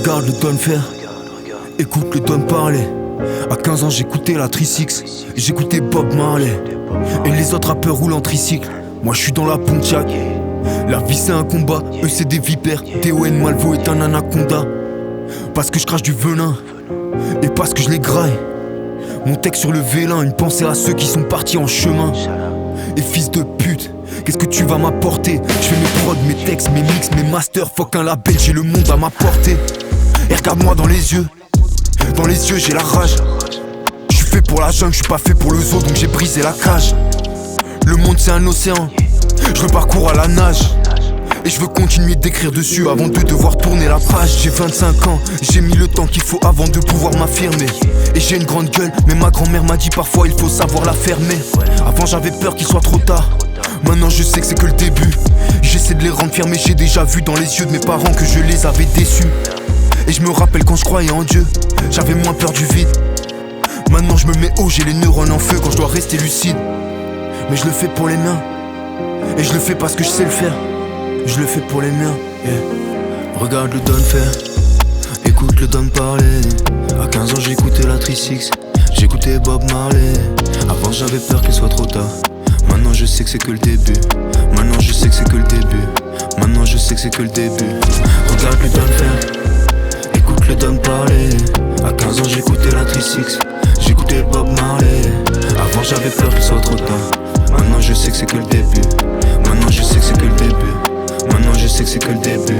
Regarde le Don faire, écoute le Don parler. À 15 ans j'écoutais la Tri-Six, j'écoutais Bob Marley. Et les autres rappeurs roulent en tricycle, moi je suis dans la Pontiac. La vie c'est un combat, eux c'est des vipères. TON Malvo est un anaconda. Parce que je crache du venin, et parce que je les graille. Mon texte sur le vélin, une pensée à ceux qui sont partis en chemin. Et fils de pute, qu'est-ce que tu vas m'apporter? Je fais mes prods, mes textes, mes mix, mes masters. Fuck un label, j'ai le monde à ma portée. Et regarde-moi dans les yeux j'ai la rage. Je suis fait pour la jungle, je suis pas fait pour le zoo, donc j'ai brisé la cage. Le monde c'est un océan, je le parcours à la nage. Et je veux continuer d'écrire dessus avant de devoir tourner la page. J'ai 25 ans, j'ai mis le temps qu'il faut avant de pouvoir m'affirmer. Et j'ai une grande gueule, mais ma grand-mère m'a dit parfois il faut savoir la fermer. Avant j'avais peur qu'il soit trop tard, maintenant je sais que c'est que le début. J'essaie de les rendre fiers mais j'ai déjà vu dans les yeux de mes parents que je les avais déçus. Et je me rappelle quand je croyais en Dieu, j'avais moins peur du vide. Maintenant je me mets haut, j'ai les neurones en feu quand je dois rester lucide. Mais je le fais pour les miens, et je le fais parce que je sais le faire. Je le fais pour les miens, yeah. Regarde le Don faire, écoute le Don parler. À 15 ans j'écoutais la Tri-Six, j'écoutais Bob Marley. Avant j'avais peur qu'il soit trop tard, maintenant je sais que c'est que le début. Maintenant je sais que c'est que le début. Maintenant je sais que c'est que le début. Regarde le Don faire, écoute le Don parler. À 15 ans j'écoutais la Tri-Six, j'écoutais Bob Marley. Avant j'avais peur qu'il soit trop tard, maintenant je sais que c'est que le début. Maintenant je sais que c'est que le début. Maintenant je sais que c'est que le début.